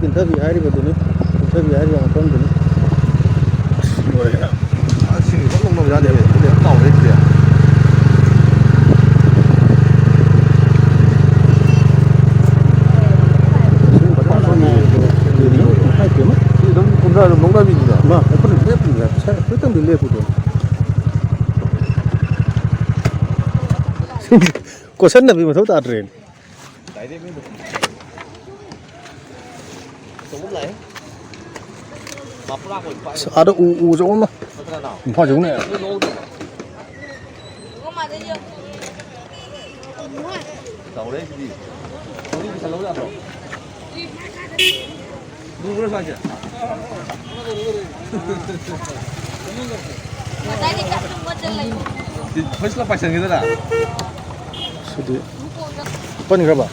ꯀꯤꯟꯊꯕꯤ ꯍꯥꯏꯔꯤꯕꯗꯨꯅꯤ ꯀꯤꯟꯊꯕꯤ ꯍꯥꯏꯔꯤꯕ ꯃꯐꯝꯗꯨꯅꯤ ꯂꯣꯏꯔꯦ ꯁꯤꯡꯁꯤ ꯐꯖꯅ ꯂꯧꯅꯕ ꯌꯥꯗꯦ ꯑꯗꯨꯗꯤ ꯌꯥꯝ ꯆꯥꯎꯔꯦ ꯁꯤꯗꯤ ꯁꯤ ꯑꯗꯨꯝ ꯀꯨꯝꯊ ꯑꯗꯨꯝ ꯂꯧꯅꯕꯤꯅꯤꯅ ꯑꯩꯈꯣꯏꯅ ꯂꯦꯞꯄꯤꯕ ꯈꯤꯇꯪꯗꯤ ꯂꯦꯞꯄꯨꯗꯣ ꯀꯣꯠꯁꯟꯅꯕꯤ ꯃꯊꯧ ꯇꯥꯗ꯭ꯔꯦꯅꯦ ꯑꯥꯗ ꯎ ꯑꯆꯧꯕ ꯑꯃ ꯏꯝꯐꯥꯜ ꯆꯧꯅꯦ ꯆꯥꯎꯔꯦ ꯁꯤꯗꯤ ꯍꯧꯖꯤꯛ ꯄꯩꯁꯥ ꯂꯧ ꯌꯥꯗ꯭ꯔꯣ ꯂꯨꯕ꯭ꯔꯣ ꯁ꯭ꯋꯥꯏꯁꯦ ꯐꯁꯂ ꯄꯥꯏꯁꯟꯈꯤꯗꯅ ꯁꯤꯗꯤ ꯄꯟꯈ꯭ꯔꯕ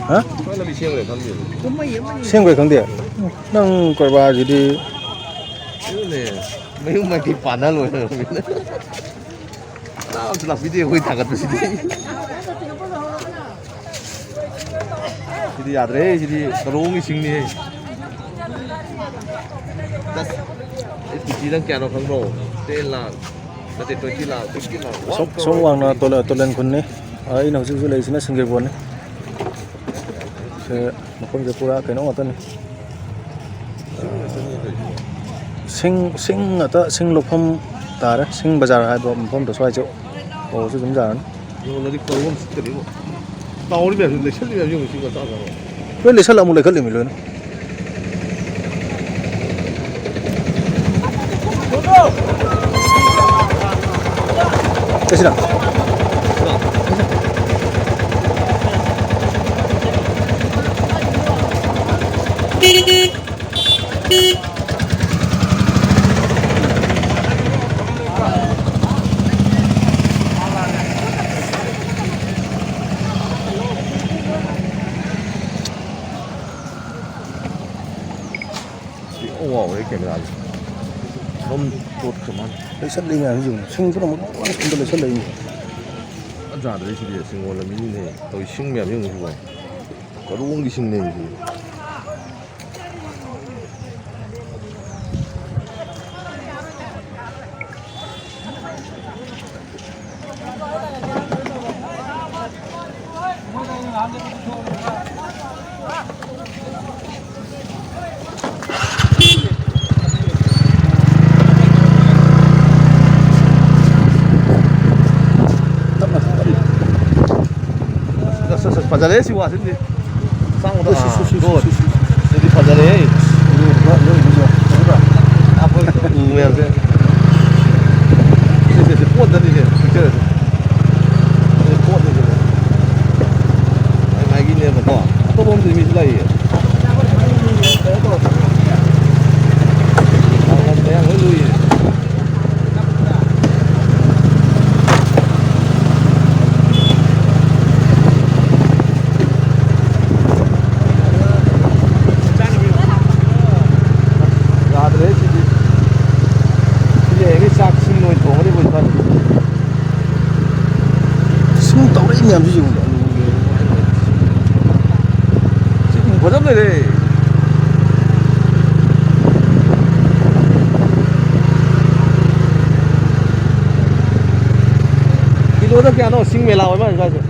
ꯍꯥ ꯁꯦꯝꯈ꯭ꯔꯦ ꯈꯪꯗꯦ ꯅꯪ ꯀꯔꯕꯥꯔꯁꯤꯗꯤ ꯃꯌꯨꯝ ꯃꯀꯩ ꯄꯥꯟꯅ ꯂꯣꯏꯔꯕꯅꯤꯅ ꯀꯅꯥꯝꯁꯨ ꯂꯥꯛꯄꯤꯗꯦ ꯑꯩꯈꯣꯏ ꯊꯥꯡꯒꯠꯄꯁꯤꯗꯤ ꯁꯤꯗꯤ ꯌꯥꯗ꯭ꯔꯦ ꯁꯤꯗꯤ ꯀꯔꯣꯡꯒꯤ ꯁꯤꯡꯅꯤ ꯅꯪ ꯀꯌꯥꯅꯣ ꯈꯪꯕ꯭ꯔꯣ 10 ꯂꯥꯈ ꯅꯠꯇꯦ 20 ꯂꯥꯈ 50 ꯂꯥꯈ ꯁꯣꯝ ꯋꯥꯡꯅ ꯇꯣꯂꯦꯟ ꯈꯨꯟꯅꯤ ꯑꯩꯅ ꯍꯧꯖꯤꯛ ꯍꯧꯖꯤꯛ ꯂꯩꯔꯤꯁꯤꯅ ꯁꯤꯡꯖꯦꯕꯣꯟꯅꯤ ꯃꯐꯝꯁꯦ ꯄꯨꯔꯥ ꯀꯩꯅꯣ ꯉꯥꯛꯇꯅꯤ ꯁꯤꯡ ꯉꯥꯛꯇ ꯁꯤꯡ ꯂꯧꯐꯝ ꯇꯥꯔꯦ ꯁꯤꯡ ꯕꯖꯥꯔ ꯍꯥꯏꯕ ꯃꯐꯝꯗꯣ ꯁ꯭ꯋꯥꯏꯁꯨ ꯑꯣꯁꯨ ꯑꯗꯨꯝ ꯌꯥꯔꯅꯤ ꯂꯣꯏ ꯂꯩꯁꯜꯂ ꯑꯃꯨꯛ ꯂꯩꯈꯠꯂꯤꯃꯤ ꯂꯣꯏꯅ ꯀꯩꯁꯤꯅ ꯀꯦꯃꯦꯔꯥꯁꯦ ꯁꯨꯝ ꯆꯣꯠꯈ꯭ꯔ ꯃꯥꯜꯂꯦ ꯂꯩꯁꯜꯂꯤ ꯃꯌꯥꯝꯁꯤ ꯁꯤꯡꯗꯨꯅ ꯑꯃꯨꯛ ꯂꯣꯏꯅ ꯁꯣꯝꯗ ꯂꯩꯁꯜꯂꯛꯏꯅꯤ ꯌꯥꯗ꯭ꯔꯦ ꯁꯤꯗꯤ ꯁꯤꯡꯒꯣꯜ ꯂꯝꯕꯤꯅꯤꯅꯦ ꯇꯧꯏ ꯁꯤꯡ ꯃꯌꯥꯝ ꯌꯦꯡꯉꯨꯁꯤꯀꯣ ꯀꯔꯣꯡꯒꯤ ꯁꯤꯡꯅꯦ ꯁꯤꯗꯤ ꯐꯖꯔꯦ ꯁꯤ ꯋꯥꯁꯤꯗꯤ ꯆꯥꯡꯗ ꯁꯤꯗꯤ ꯐꯖꯔꯦ ꯎ ꯃꯌꯥꯝꯁꯦ ꯁꯤ ꯄꯣꯠꯇꯅꯤꯅꯦ ꯄꯤꯛꯆꯔꯁꯦ ꯄꯣꯠꯅꯤꯅꯦ ꯃꯥꯒꯤꯅꯦꯕꯀꯣ ꯑꯇꯣꯞꯄ ꯑꯃꯗꯤ ꯃꯤꯁꯨ ꯂꯩꯌꯦ ꯃꯌꯥꯝ ꯂꯣꯏ ꯂꯨꯏꯌꯦ ꯃꯌꯥꯝꯁꯤ ꯌꯦꯡꯉꯨ ꯐꯖꯅ ꯂꯩꯔꯦ ꯀꯤꯂꯣꯗ ꯀꯌꯥꯅꯣ ꯁꯤꯡ ꯃꯦꯂꯥ ꯑꯣꯏꯕ ꯁ꯭ꯋꯥꯏꯁꯦ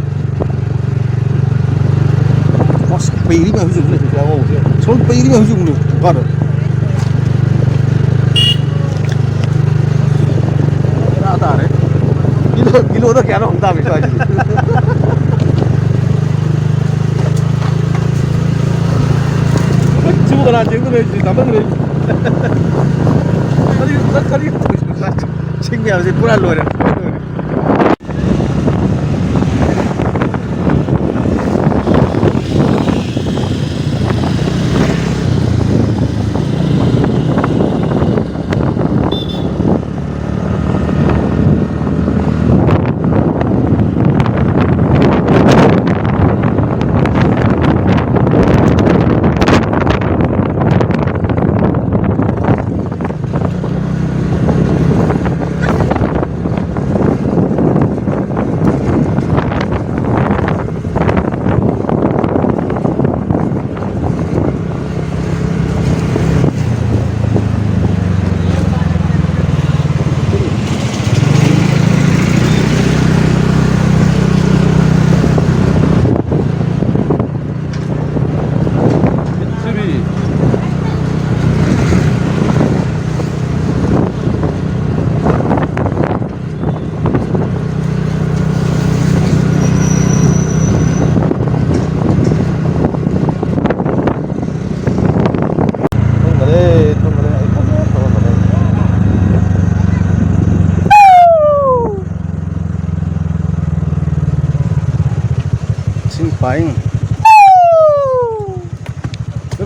ꯄꯩꯔꯤ ꯃꯌꯥꯝꯁꯤ ꯌꯦꯡꯉꯨ ꯁꯣꯝ ꯄꯩꯔꯤ ꯃꯌꯥꯝꯁꯤ ꯌꯦꯡꯉꯨ ꯀꯥꯔ ꯇꯥꯔꯦ ꯀꯤꯂꯣꯗ ꯀꯌꯥꯅꯣ ꯍꯪ ꯇꯥꯃꯤ ꯁ꯭ꯋꯥꯏꯁꯤꯗꯤ ꯁꯤꯕꯨ ꯀꯅꯥ ꯆꯦꯡꯗꯣꯏꯅꯣ ꯇꯥꯃꯟꯈ꯭ꯔꯦ ꯀꯔꯤ ꯁꯤꯡ ꯃꯌꯥꯝꯁꯤ ꯄꯨꯔꯥ ꯂꯣꯏꯔꯦ पाइंग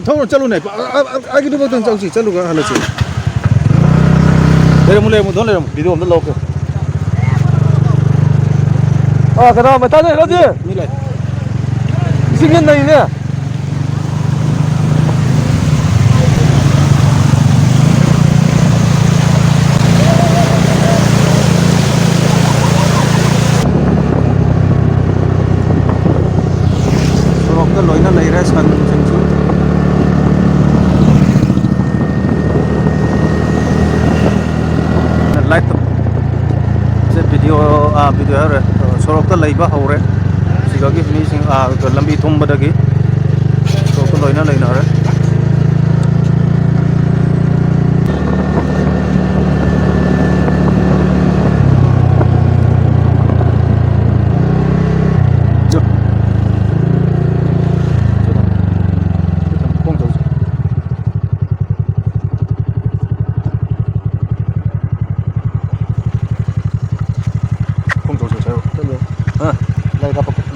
थोड़ा चलो नहीं आगे तो बहुत चलची चलो का हाल से ले मुले मुझे ले वीडियो में लोग 그다음 타자 이러지? मिले 생겼나 이네? रोक तो लोइना ले रहा है सन संचू लाइट से वीडियो वीडियो है सोरोक तो लेबा हो रहे सिगा की फिनिशिंग लंबी थुम बदगी सोरोक तो लोइना लेना है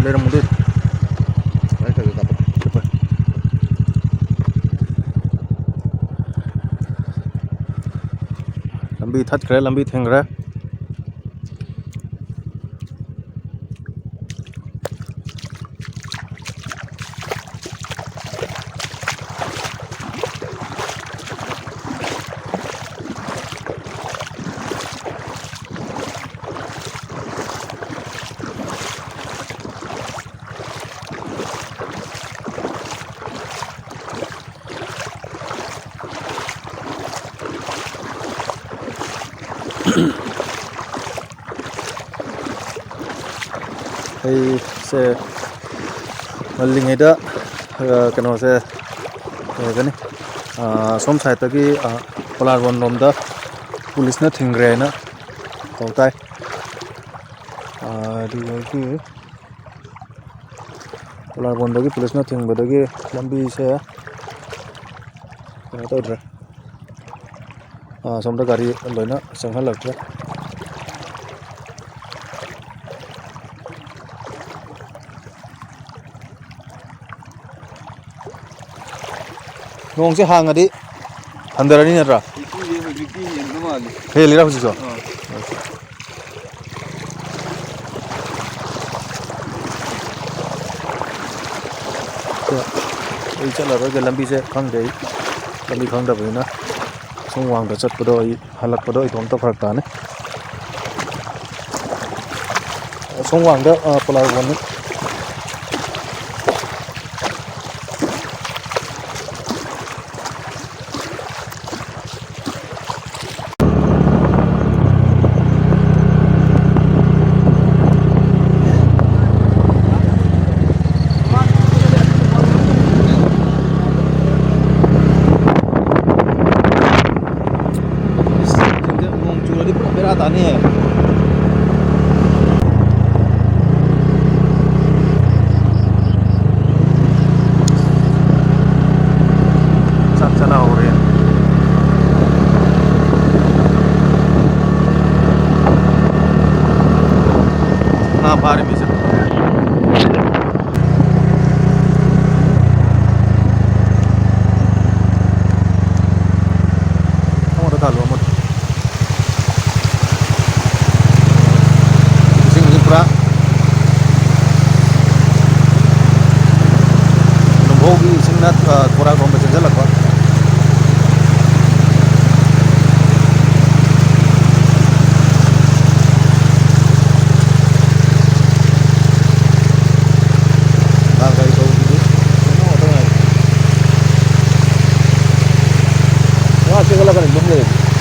ले रहा मुझे लंबी थक रहे लंबी थेंग रहे से मल्लिंगैदा कनो से गनी सोम साइड तकी पोलारवन रोमदा पुलिस ना थिंग्रे ना तौताय दुगी पोलारवन दगी पुलिस ना थिंगबदगी लंबी से कनो तौद्रे सोमदा गाड़ी लोइना संहलक्त्रे नोंग से हांग अदी हंदरनी नरा हे लिरा हुजिसो तो चला रो लंबी से खंग दे लंबी खंग दबे ना सोंवांग द चटपदो हलक पदो इथोम तो फरक ताने सोंवांग द पोलार वन है सब चला हो रहे हैं ना बाहर में से हमारा डालो मत होगी सिंगनाथ थोड़ा गांव में चल लगभग गाड़ी तो वहाँ से गला करें